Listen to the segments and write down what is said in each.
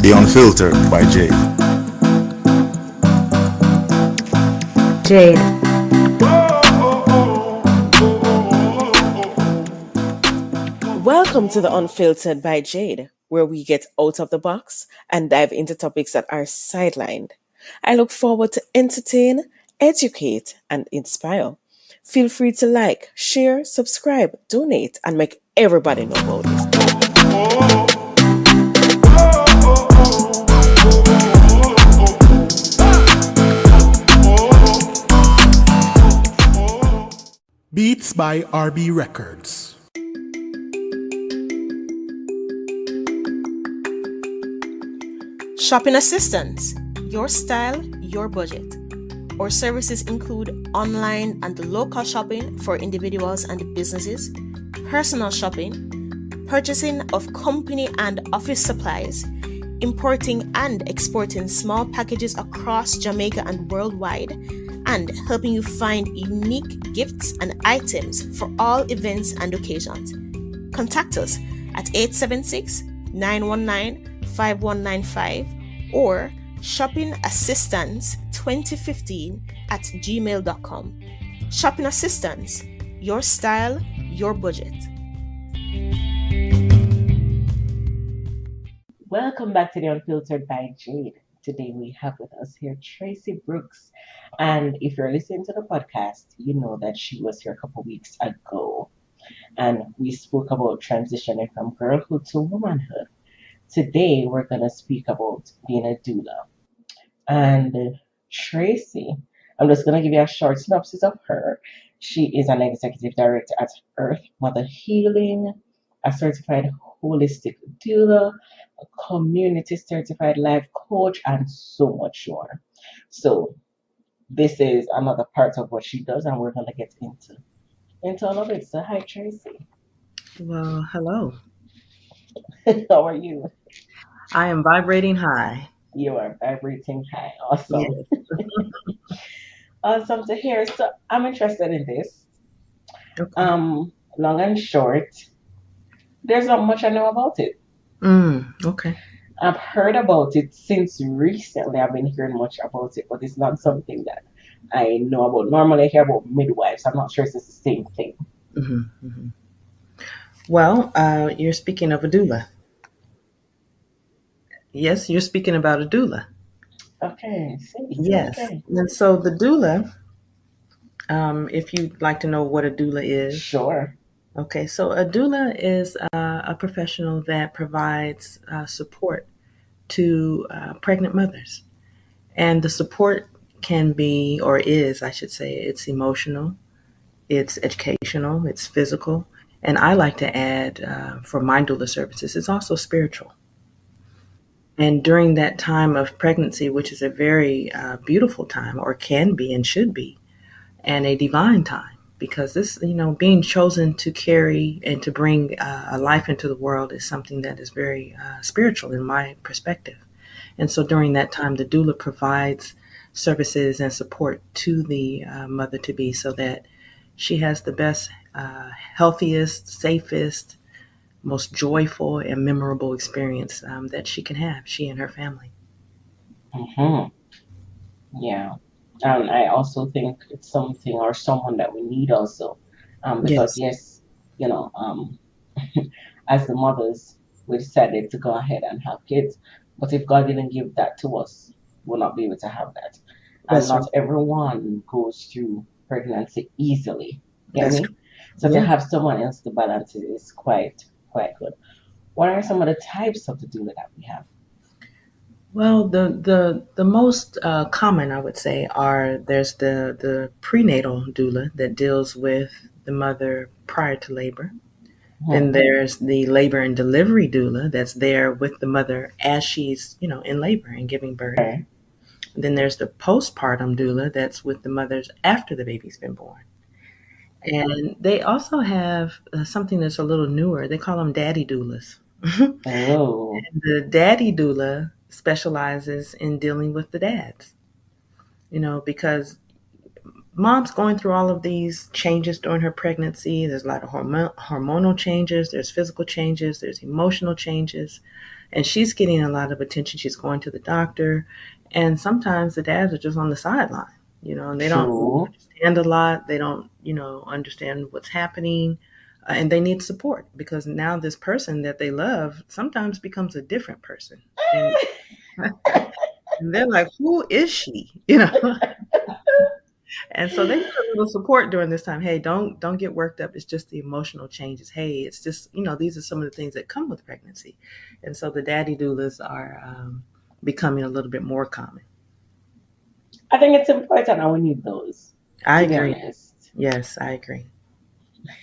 The Unfiltered by Jade. Jade. Welcome to the Unfiltered by Jade, where we get out of the box and dive into topics that are sidelined. I look forward to entertain, educate, and inspire. Feel free to like, share, subscribe, donate, and make everybody know about this. Beats by RB Records. Shopping assistance, your style, your budget. Our services include online and local shopping for individuals and businesses, personal shopping, purchasing of company and office supplies, importing and exporting small packages across Jamaica and worldwide, and helping you find unique gifts and items for all events and occasions. Contact us at 876-919-5195 or shoppingassistance2015@gmail.com. Shopping Assistance, your style, your budget. Welcome back to the Unfiltered by Jade. Today we have with us here Traci Brooks. And if you're listening to the podcast, you know that she was here a couple weeks ago. And we spoke about transitioning from girlhood to womanhood. Today we're going to speak about being a doula. And Traci, I'm just going to give you a short synopsis of her. She is an executive director at Earth Mother Healing, a certified holistic doula, a community certified life coach, and so much more. So this is another part of what she does, and we're going to get into all of it. So hi, Traci. Well, hello. How are you? I am vibrating high. You are vibrating high. Awesome. Yes. Awesome to hear. So I'm interested in this. Okay. Long and short, there's not much I know about it. Okay. I've heard about it since recently. I've been hearing much about it, but it's not something that I know about. Normally I hear about midwives. I'm not sure if it's the same thing. Mm-hmm. Mm-hmm. Well, you're speaking of a doula. Yes, you're speaking about a doula. Okay. See. Yes. Okay. And so the doula, if you'd like to know what a doula is. Sure. Okay, so a doula is a professional that provides support to pregnant mothers. And the support can be, or is, I should say, it's emotional, it's educational, it's physical. And I like to add, for my doula services, it's also spiritual. And during that time of pregnancy, which is a very beautiful time, or can be and should be, and a divine time, because this, being chosen to carry and to bring a life into the world is something that is very spiritual in my perspective. And so during that time, the doula provides services and support to the mother-to-be so that she has the best, healthiest, safest, most joyful and memorable experience that she can have, she and her family. Mm-hmm. Yeah. And I also think it's something or someone that we need also. Because yes, as the mothers, we decided to go ahead and have kids. But if God didn't give that to us, we'll not be able to have that. And That's not right. everyone goes through pregnancy easily. Get That's me? true. So Yeah. to have someone else to balance it is quite good. What are some of the types of the doula that we have? Well, the most common, I would say, there's the prenatal doula that deals with the mother prior to labor. Then there's the labor and delivery doula that's there with the mother as she's, in labor and giving birth. Okay. Then there's the postpartum doula that's with the mothers after the baby's been born. And they also have something that's a little newer. They call them daddy doulas. Oh. The daddy doula specializes in dealing with the dads, because mom's going through all of these changes during her pregnancy. There's a lot of hormonal changes, there's physical changes, there's emotional changes. and she's getting a lot of attention. She's going to the doctor, and sometimes the dads are just on the sideline, and they don't really True. understand a lot. They don't, understand what's happening, and they need support because now this person that they love sometimes becomes a different person, and, and they're like, "Who is she?" And so they need a little support during this time. Hey, don't get worked up. It's just the emotional changes. Hey, it's just these are some of the things that come with pregnancy, and so the daddy doulas are becoming a little bit more common. I think it's important and we need those, I to be agree. honest. Yes, I agree.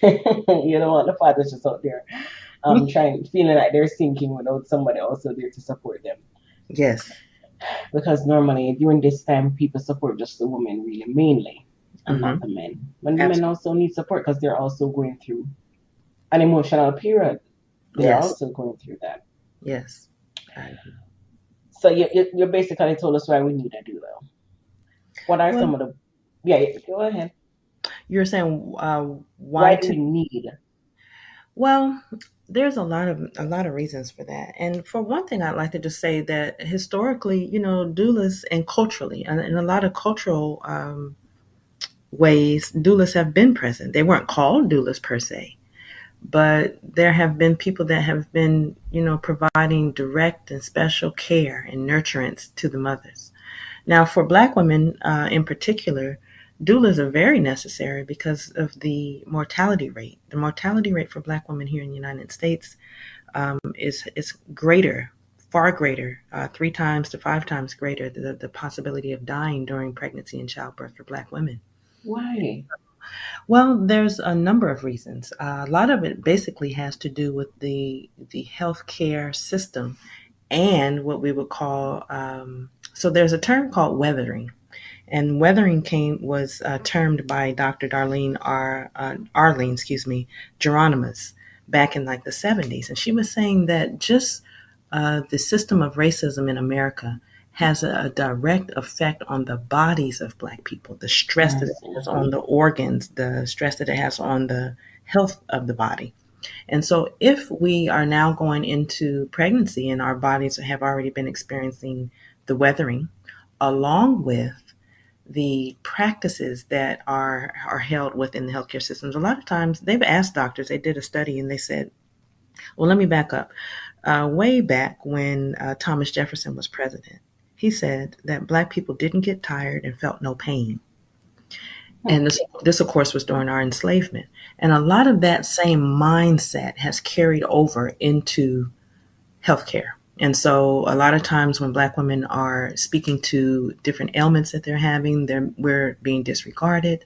You don't want the fathers just out there feeling like they're sinking without somebody also there to support them. Yes. Because normally during this time, people support just the women really mainly and not Mm-hmm. the men. When the men Absolutely. also need support because they're also going through an emotional period. They're Yes. also going through that. Yes. I agree. So you basically told us why we need a doula. What are Well, some of the? Yeah, go ahead. you're saying why Why do to? we need? Well, there's a lot of reasons for that. And for one thing, I'd like to just say that historically, doulas and culturally, and in a lot of cultural ways, doulas have been present. They weren't called doulas per se, but there have been people that have been, providing direct and special care and nurturance to the mothers. Now, for Black women in particular, doulas are very necessary because of the mortality rate. The mortality rate for Black women here in the United States is greater, far greater, 3 times to 5 times greater, the possibility of dying during pregnancy and childbirth for Black women. Why? Well, there's a number of reasons. A lot of it basically has to do with the healthcare system and what we would call. So there's a term called weathering, and weathering was termed by Dr. Arlene, Geronimus, back in like the 70s, and she was saying that just the system of racism in America has a direct effect on the bodies of Black people, the stress that it Yes. has on the organs, the stress that it has on the health of the body. And so, if we are now going into pregnancy and our bodies have already been experiencing the weathering, along with the practices that are held within the healthcare systems, a lot of times they've asked doctors. They did a study and they said, "Well, let me back up. Way back when Thomas Jefferson was president, he said that Black people didn't get tired and felt no pain." And this, of course, was during our enslavement. And a lot of that same mindset has carried over into healthcare. And so, a lot of times when Black women are speaking to different ailments that they're having, we're being disregarded.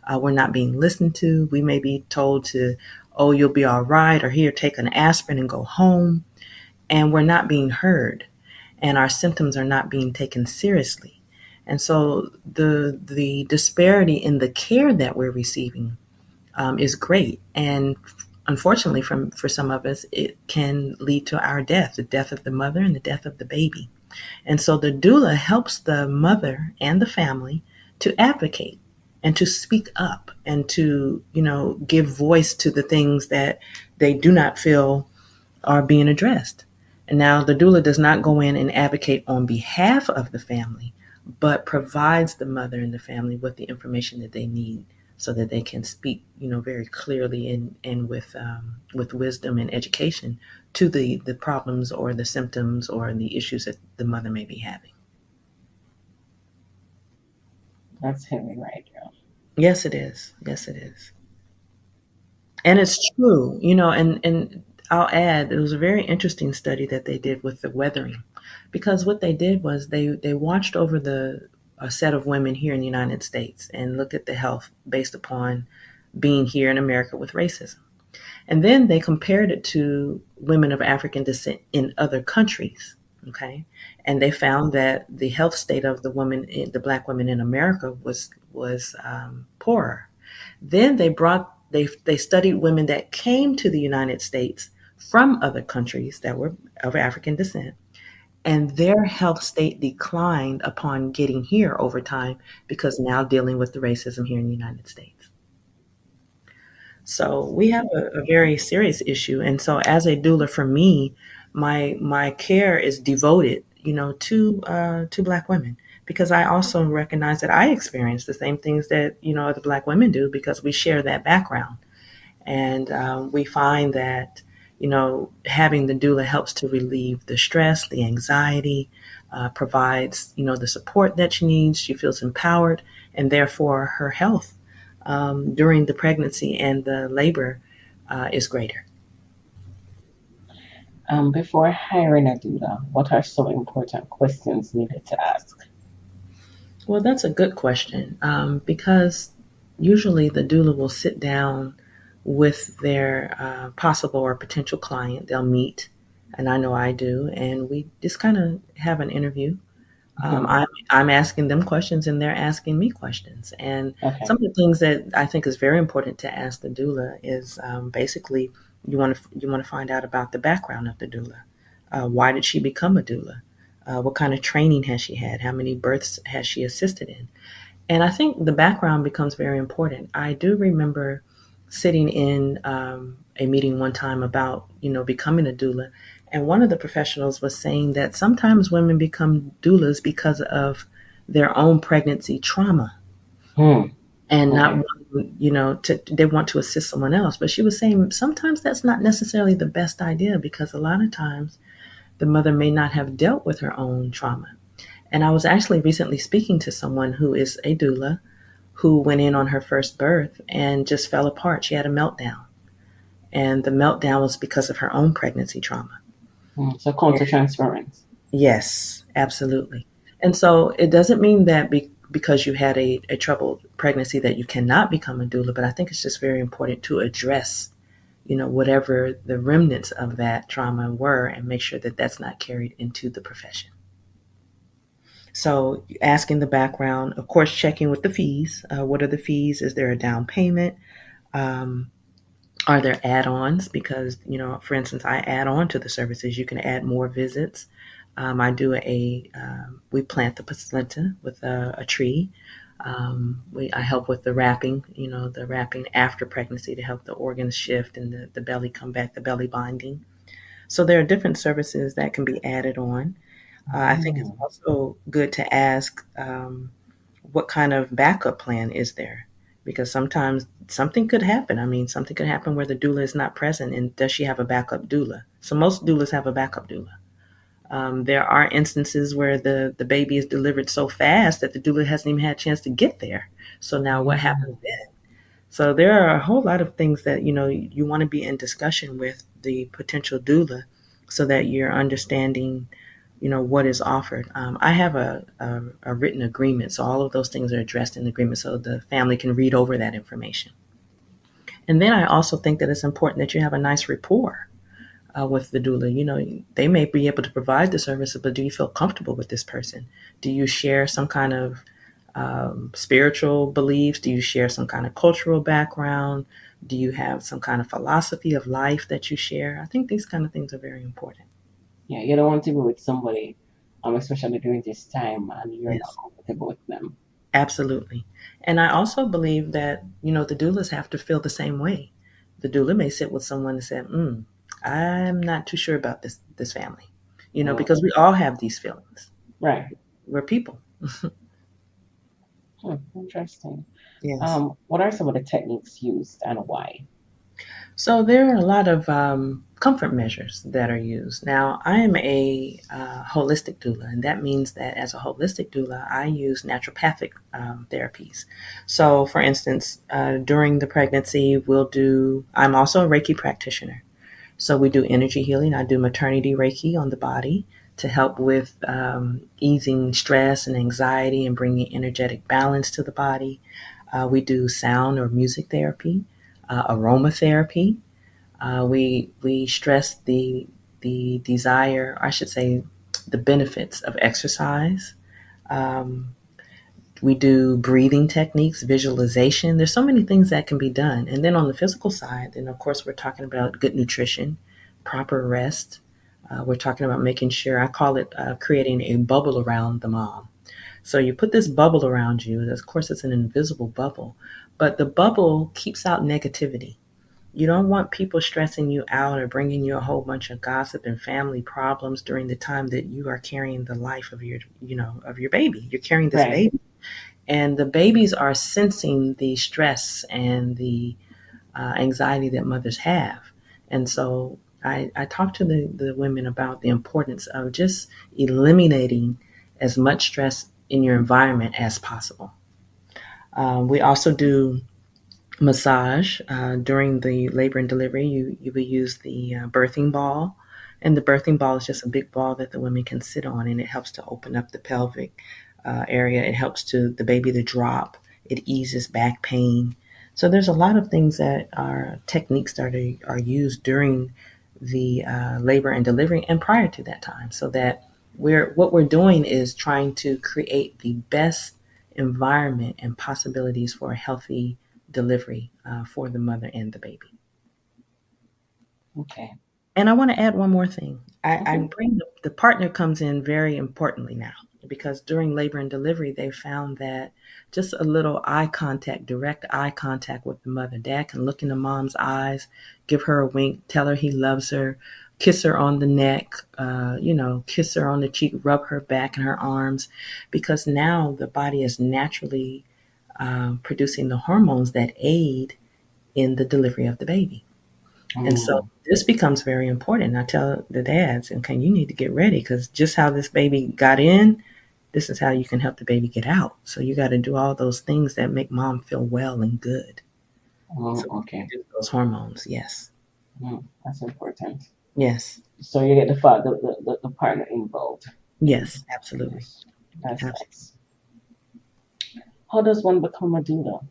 We're not being listened to. We may be told to, "Oh, you'll be all right," or "Here, take an aspirin and go home." And we're not being heard, and our symptoms are not being taken seriously. And so the disparity in the care that we're receiving is great. And unfortunately, for some of us, it can lead to our death, the death of the mother and the death of the baby. And so the doula helps the mother and the family to advocate and to speak up and to, give voice to the things that they do not feel are being addressed. And now the doula does not go in and advocate on behalf of the family, but provides the mother and the family with the information that they need so that they can speak, very clearly and with wisdom and education to the problems or the symptoms or the issues that the mother may be having. That's heavy right now. Yes, it is. Yes, it is. And it's true, and I'll add, it was a very interesting study that they did with the weathering, because what they did was they watched over a set of women here in the United States and looked at the health based upon being here in America with racism. And then they compared it to women of African descent in other countries. Okay. And they found that the health state of the Black women in America was poorer. Then they studied women that came to the United States from other countries that were of African descent, and their health state declined upon getting here over time because now dealing with the racism here in the United States. So we have a very serious issue. And so, as a doula, for me, my care is devoted, to Black women, because I also recognize that I experience the same things that other Black women do, because we share that background. And we find that, having the doula helps to relieve the stress, the anxiety, provides, the support that she needs. She feels empowered, and therefore her health during the pregnancy and the labor is greater. Before hiring a doula, what are some important questions needed to ask? Well, that's a good question, because usually the doula will sit down with their possible or potential client. They'll meet, and I know I do, and we just kind of have an interview. Mhm. I'm asking them questions, and they're asking me questions. And Okay. some of the things that I think is very important to ask the doula is, basically, you want to find out about the background of the doula. Why did she become a doula? What kind of training has she had? How many births has she assisted in? And I think the background becomes very important. I do remember sitting in a meeting one time about, becoming a doula. And one of the professionals was saying that sometimes women become doulas because of their own pregnancy trauma, Hmm. and not Okay. wanting, they want to assist someone else. But she was saying sometimes that's not necessarily the best idea, because a lot of times the mother may not have dealt with her own trauma. And I was actually recently speaking to someone who is a doula, who went in on her first birth and just fell apart. She had a meltdown. And the meltdown was because of her own pregnancy trauma. So countertransference. Yes, absolutely. And so it doesn't mean that because you had a troubled pregnancy that you cannot become a doula, but I think it's just very important to address, whatever the remnants of that trauma were, and make sure that that's not carried into the profession. So asking the background, of course, checking with the fees. What are the fees? Is there a down payment? Um, Are there add-ons? Because, for instance, I add on to the services. You can add more visits. I do we plant the placenta with a tree. I help with the wrapping, the wrapping after pregnancy to help the organs shift and the belly come back, the belly binding. So there are different services that can be added on. I think it's Mm. also good to ask, what kind of backup plan is there? Because sometimes something could happen. I mean, something could happen where the doula is not present, and does she have a backup doula? So most doulas have a backup doula. There are instances where the baby is delivered so fast that the doula hasn't even had a chance to get there. So now what happens Mm. then? So there are a whole lot of things that you want to be in discussion with the potential doula, so that you're understanding what is offered. I have a written agreement, so all of those things are addressed in the agreement, so the family can read over that information. And then I also think that it's important that you have a nice rapport with the doula. They may be able to provide the service, but do you feel comfortable with this person? Do you share some kind of spiritual beliefs? Do you share some kind of cultural background? Do you have some kind of philosophy of life that you share? I think these kind of things are very important. Yeah, you don't want to be with somebody, especially during this time, and you're not Yes. comfortable with them. Absolutely. And I also believe that, the doulas have to feel the same way. The doula may sit with someone and say, I'm not too sure about this family, Mm. because we all have these feelings. Right. We're people. Interesting. Yes. What are some of the techniques used and why? So there are a lot of comfort measures that are used. Now, I am a holistic doula, and that means that as a holistic doula, I use naturopathic therapies. So, for instance, during the pregnancy, I'm also a Reiki practitioner. So we do energy healing. I do maternity Reiki on the body to help with easing stress and anxiety and bringing energetic balance to the body. We do sound or music therapy, aromatherapy. We stress the desire, I should say, the benefits of exercise. Um, we do breathing techniques, visualization. There's so many things that can be done. And then on the physical side, then of course we're talking about good nutrition, proper rest. We're talking about making sure, I call it creating a bubble around the mom. So you put this bubble around you. Of course, it's an invisible bubble, but the bubble keeps out negativity. You don't want people stressing you out or bringing you a whole bunch of gossip and family problems during the time that you are carrying the life of your baby. You're carrying this Right. baby, and the babies are sensing the stress and the anxiety that mothers have. And so I talk to the women about the importance of just eliminating as much stress in your environment as possible. We also do massage during the labor and delivery. You will use the birthing ball, and the birthing ball is just a big ball that the women can sit on, and it helps to open up the pelvic area. It helps to the baby to drop. It eases back pain. So there's a lot of things that are techniques that are used during the labor and delivery and prior to that time, so that we're doing is trying to create the best environment and possibilities for a healthy delivery for the mother and the baby. Okay. And I want to add one more thing. I Okay. bring the partner comes in very importantly now, because during labor and delivery, they found that just a little eye contact, direct eye contact with the mother. Dad can look into mom's eyes, give her a wink, tell her he loves her, kiss her on the neck, kiss her on the cheek, rub her back and her arms, because now the body is naturally producing the hormones that aid in the delivery of the baby. And so Mm. this becomes very important. I tell the dads, okay, you need to get ready, because just how this baby got in, this is how you can help the baby get out. So you got to do all those things that make mom feel well and good. Mm, So okay. produce those hormones. Yes. That's important. Yes. So you get the partner involved. Yes. Absolutely. Yes. That's Absolutely. nice. How does one become a doula?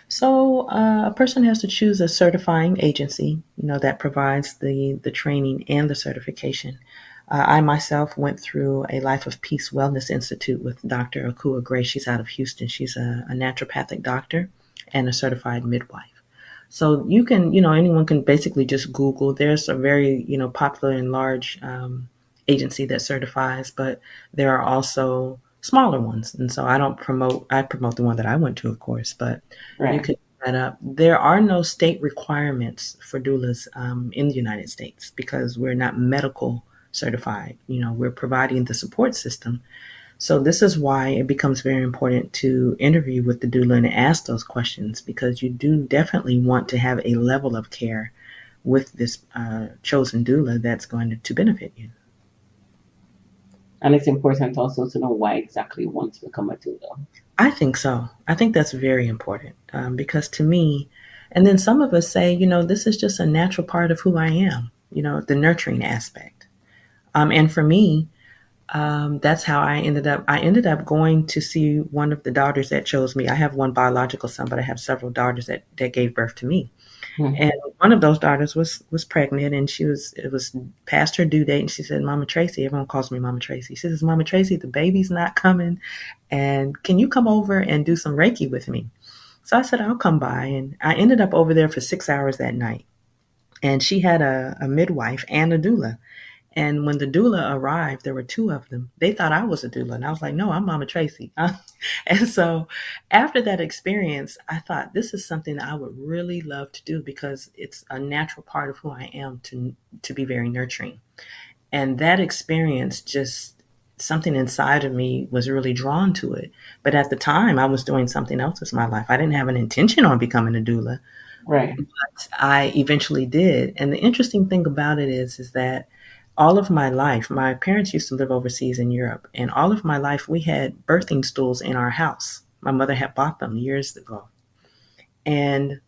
So a person has to choose a certifying agency, that provides the training and the certification. I myself went through a Life of Peace Wellness Institute with Dr. Akua Gray. She's out of Houston. She's a naturopathic doctor and a certified midwife. So you can, anyone can basically just Google. There's a very, popular and large agency that certifies, but there are also smaller ones. And so I promote the one that I went to, of course, but you Right. can look that up. There are no state requirements for doulas in the United States, because we're not medical certified. We're providing the support system. So this is why it becomes very important to interview with the doula and ask those questions, because you do definitely want to have a level of care with this chosen doula that's going to benefit you. And it's important also to know why exactly you want to become a doula. I think so. I think that's very important, because to me, and then some of us say, this is just a natural part of who I am, the nurturing aspect. And for me, that's how I ended up. I ended up going to see one of the daughters that chose me. I have one biological son, but I have several daughters that gave birth to me. Hmm. And one of those daughters was pregnant, and it was past her due date, and she said, "Mama Traci," everyone calls me Mama Traci. She says, "Mama Traci, the baby's not coming, and can you come over and do some Reiki with me?" So I said, "I'll come by," and I ended up over there for 6 hours that night. And she had a midwife and a doula. And when the doula arrived, there were two of them. They thought I was a doula. And I was like, no, I'm Mama Traci. And so after that experience, I thought this is something that I would really love to do, because it's a natural part of who I am to be very nurturing. And that experience, just something inside of me was really drawn to it. But at the time, I was doing something else in my life. I didn't have an intention on becoming a doula. Right. I eventually did. And the interesting thing about it is that all of my life, my parents used to live overseas in Europe, and all of my life we had birthing stools in our house. My mother had bought them years ago. And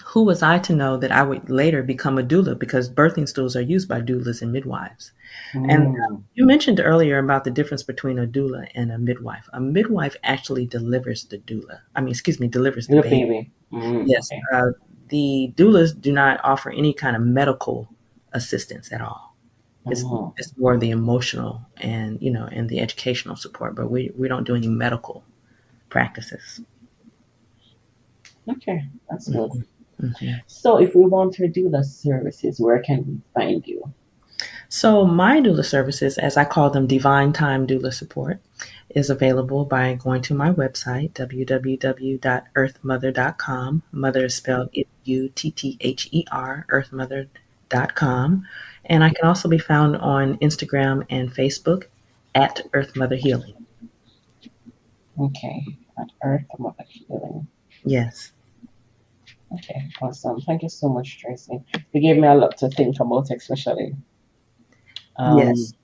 who was I to know that I would later become a doula, because birthing stools are used by doulas and midwives. And Mm. you mentioned earlier about the difference between a doula and a midwife. A midwife actually delivers the doula. I mean, excuse me, delivers the The baby. baby. Yes, Okay. the doulas do not offer any kind of medical assistance at all. It's Oh, it's more the emotional and and the educational support, but we don't do any medical practices. okay. That's good. Mhm, mhm. So if we want to do the services, where can we find you? So my doula services, as I call them, Divine Time Doula Support, is available by going to my website, www.earthmother.com. Mother is spelled Utther, earthmother.com. And I can also be found on Instagram and Facebook at Earth Mother Healing. Okay, at Earth Mother Healing. Yes. Okay, awesome. Thank you so much, Tracy. You gave me a lot to think about, especially Yes.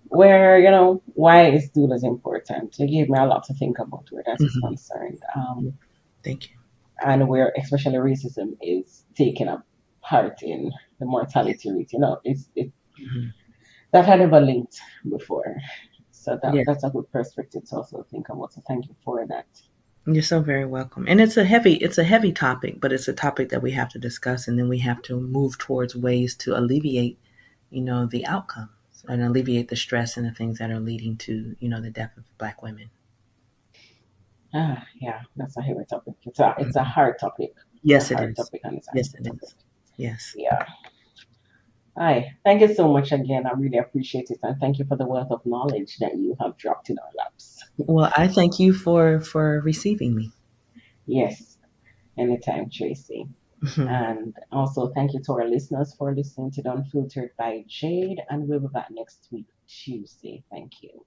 where, why is doulas important? You gave me a lot to think about where that is Hmm. concerned. Thank you. And where especially racism is taking a part in the mortality rate. It Hmm. that had never linked before. So Yes. that's a good perspective to also think about. So thank you for that. You're so very welcome. And it's a heavy topic, but it's a topic that we have to discuss, and then we have to move towards ways to alleviate, the outcomes and alleviate the stress and the things that are leading to, the death of Black women. Yeah, that's a heavy topic. It's a Mhm. hard topic. It's a Yes, it hard is. topic and it's a Yes, heavy it topic. is. Yes. Yeah. Hi. Thank you so much again. I really appreciate it. And thank you for the wealth of knowledge that you have dropped in our laps. Well, I thank you for receiving me. Yes, anytime, Tracy. And also thank you to our listeners for listening to the Unfiltered by Jade. And we'll be back next week, Tuesday. Thank you.